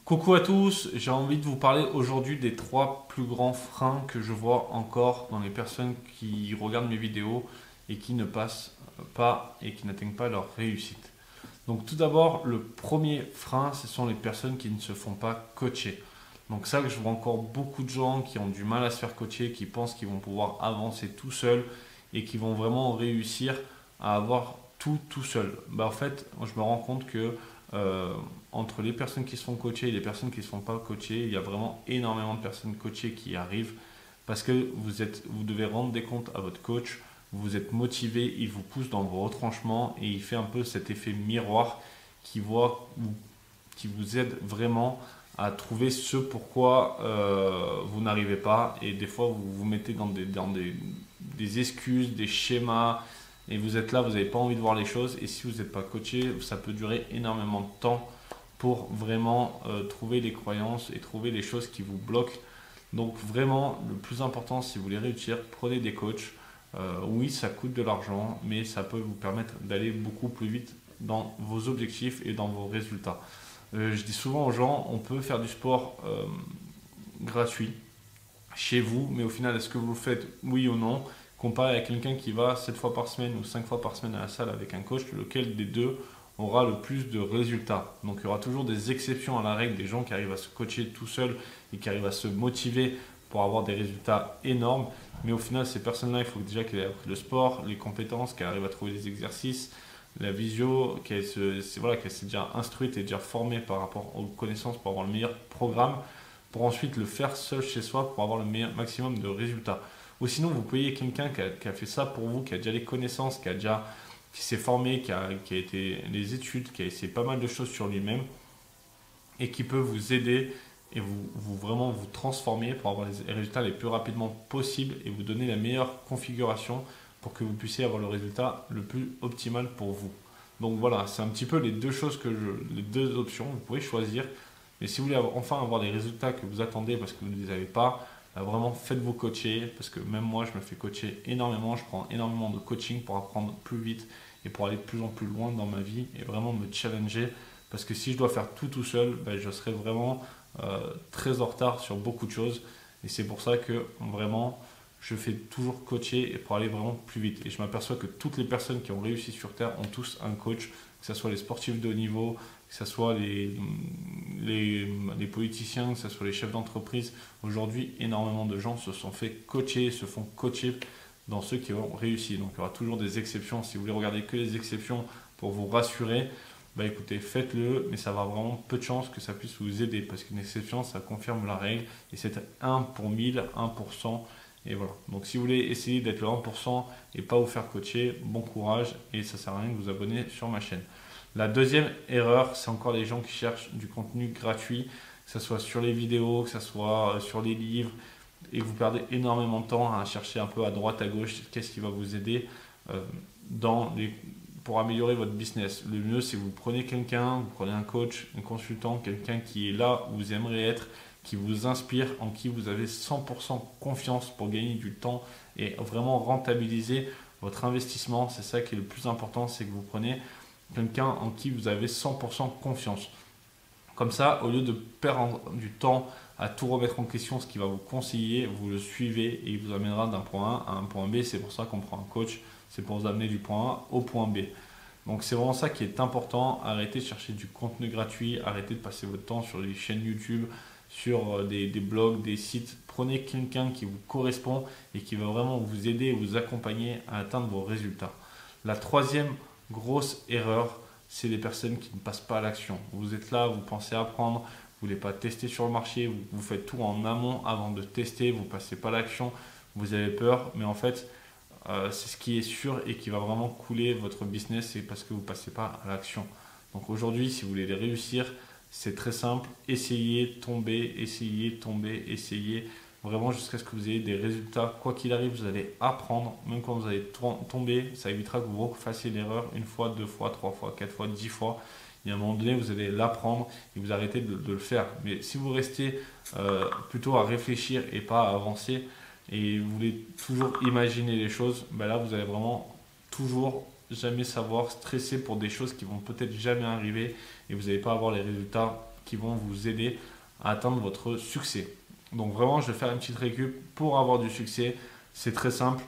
Coucou à tous, j'ai envie de vous parler aujourd'hui des trois plus grands freins que je vois encore dans les personnes qui regardent mes vidéos et qui ne passent pas et qui n'atteignent pas leur réussite. Donc tout d'abord, le premier frein, ce sont les personnes qui ne se font pas coacher. Donc ça que je vois encore beaucoup de gens qui ont du mal à se faire coacher, qui pensent qu'ils vont pouvoir avancer tout seuls et qui vont vraiment réussir à avoir tout seul. En fait, moi, je me rends compte que euh, entre les personnes qui se font coacher et les personnes qui ne se font pas coacher, il y a vraiment énormément de personnes coachées qui arrivent parce que vous devez rendre des comptes à votre coach, vous êtes motivé, il vous pousse dans vos retranchements et il fait un peu cet effet miroir qui, voit, qui vous aide vraiment à trouver ce pourquoi vous n'arrivez pas. Et des fois, vous vous mettez des excuses, des schémas, et vous êtes là, vous n'avez pas envie de voir les choses. Et si vous n'êtes pas coaché, ça peut durer énormément de temps pour vraiment trouver les croyances et trouver les choses qui vous bloquent. Donc vraiment, le plus important, si vous voulez réussir, prenez des coachs. Oui, ça coûte de l'argent, mais ça peut vous permettre d'aller beaucoup plus vite dans vos objectifs et dans vos résultats. Je dis souvent aux gens, on peut faire du sport gratuit chez vous, mais au final, est-ce que vous le faites oui ou non? Comparé à quelqu'un qui va 7 fois par semaine ou 5 fois par semaine à la salle avec un coach, lequel des deux aura le plus de résultats. Donc il y aura toujours des exceptions à la règle, des gens qui arrivent à se coacher tout seuls et qui arrivent à se motiver pour avoir des résultats énormes. Mais au final, ces personnes-là, il faut déjà qu'elles aient appris le sport, les compétences, qu'elles arrivent à trouver des exercices, la visio, qu'elle s'est déjà instruite et déjà formée par rapport aux connaissances pour avoir le meilleur programme, pour ensuite le faire seul chez soi pour avoir le meilleur maximum de résultats. Ou sinon, vous payez quelqu'un qui a fait ça pour vous, qui a déjà les connaissances, qui s'est formé, qui a été les études, qui a essayé pas mal de choses sur lui-même et qui peut vous aider et vraiment vous transformer pour avoir les résultats les plus rapidement possible et vous donner la meilleure configuration pour que vous puissiez avoir le résultat le plus optimal pour vous. Donc voilà, c'est un petit peu les deux options, vous pouvez choisir. Mais si vous voulez enfin avoir les résultats que vous attendez parce que vous ne les avez pas, vraiment faites-vous coacher parce que même moi je me fais coacher énormément, je prends énormément de coaching pour apprendre plus vite et pour aller de plus en plus loin dans ma vie et vraiment me challenger parce que si je dois faire tout seul, je serai vraiment très en retard sur beaucoup de choses et c'est pour ça que vraiment je fais toujours coacher et pour aller vraiment plus vite. Et je m'aperçois que toutes les personnes qui ont réussi sur Terre ont tous un coach, que ce soit les sportifs de haut niveau, que ce soit les politiciens, que ce soit les chefs d'entreprise. Aujourd'hui, énormément de gens se sont fait coacher, se font coacher dans ceux qui ont réussi. Donc il y aura toujours des exceptions. Si vous voulez regarder que les exceptions pour vous rassurer, écoutez, faites-le, mais ça va vraiment peu de chances que ça puisse vous aider parce qu'une exception, ça confirme la règle et c'est 1 pour 1000, 1%. Et voilà. Donc si vous voulez essayer d'être le 1% et pas vous faire coacher, bon courage et ça sert à rien de vous abonner sur ma chaîne. La deuxième erreur, c'est encore les gens qui cherchent du contenu gratuit, que ce soit sur les vidéos, que ce soit sur les livres, et vous perdez énormément de temps à chercher un peu à droite, à gauche, qu'est-ce qui va vous aider euh, pour améliorer votre business. Le mieux, c'est que vous prenez quelqu'un, vous prenez un coach, un consultant, quelqu'un qui est là où vous aimeriez être, qui vous inspire, en qui vous avez 100% confiance pour gagner du temps et vraiment rentabiliser votre investissement. C'est ça qui est le plus important, c'est que vous prenez quelqu'un en qui vous avez 100% confiance. Comme ça, au lieu de perdre du temps à tout remettre en question, ce qui va vous conseiller, vous le suivez et il vous amènera d'un point A à un point B. C'est pour ça qu'on prend un coach, c'est pour vous amener du point A au point B. Donc c'est vraiment ça qui est important. Arrêtez de chercher du contenu gratuit, arrêtez de passer votre temps sur les chaînes YouTube, sur des blogs, des sites. Prenez quelqu'un qui vous correspond et qui va vraiment vous aider et vous accompagner à atteindre vos résultats. La troisième grosse erreur, c'est les personnes qui ne passent pas à l'action. Vous êtes là, vous pensez apprendre, vous ne voulez pas tester sur le marché, vous faites tout en amont avant de tester, vous ne passez pas à l'action, vous avez peur, mais en fait, c'est ce qui est sûr et qui va vraiment couler votre business, c'est parce que vous ne passez pas à l'action. Donc aujourd'hui, si vous voulez les réussir, c'est très simple, essayez, tombez, essayez, tombez, essayez, vraiment jusqu'à ce que vous ayez des résultats. Quoi qu'il arrive, vous allez apprendre, même quand vous allez tomber, ça évitera que vous refassiez l'erreur une fois, deux fois, trois fois, quatre fois, 10 fois. Et à un moment donné, vous allez l'apprendre et vous arrêtez de le faire. Mais si vous restez plutôt à réfléchir et pas à avancer, et vous voulez toujours imaginer les choses, là vous allez vraiment toujours jamais savoir stresser pour des choses qui vont peut-être jamais arriver et vous n'allez pas avoir les résultats qui vont vous aider à atteindre votre succès. Donc vraiment, je vais faire une petite récup pour avoir du succès. C'est très simple.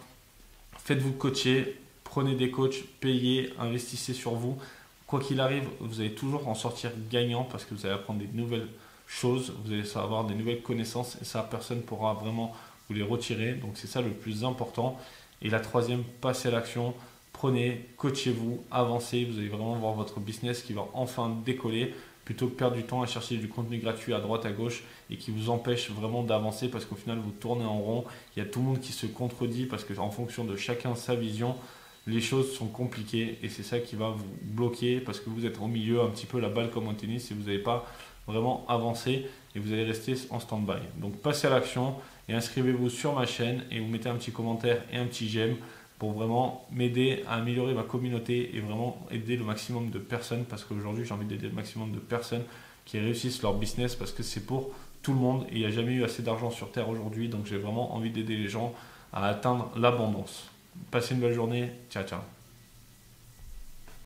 Faites-vous coacher, prenez des coachs, payez, investissez sur vous. Quoi qu'il arrive, vous allez toujours en sortir gagnant parce que vous allez apprendre des nouvelles choses, vous allez avoir des nouvelles connaissances et ça, personne ne pourra vraiment vous les retirer. Donc c'est ça le plus important. Et la troisième, passez à l'action. Prenez, coachez-vous, avancez. Vous allez vraiment voir votre business qui va enfin décoller plutôt que perdre du temps à chercher du contenu gratuit à droite, à gauche et qui vous empêche vraiment d'avancer parce qu'au final, vous tournez en rond. Il y a tout le monde qui se contredit parce qu'en fonction de chacun sa vision, les choses sont compliquées et c'est ça qui va vous bloquer parce que vous êtes au milieu, un petit peu la balle comme au tennis et vous n'avez pas vraiment avancé et vous allez rester en stand-by. Donc passez à l'action et inscrivez-vous sur ma chaîne et vous mettez un petit commentaire et un petit j'aime pour vraiment m'aider à améliorer ma communauté et vraiment aider le maximum de personnes parce qu'aujourd'hui j'ai envie d'aider le maximum de personnes qui réussissent leur business parce que c'est pour tout le monde et il n'y a jamais eu assez d'argent sur Terre aujourd'hui, donc j'ai vraiment envie d'aider les gens à atteindre l'abondance. Passez une belle journée, ciao ciao.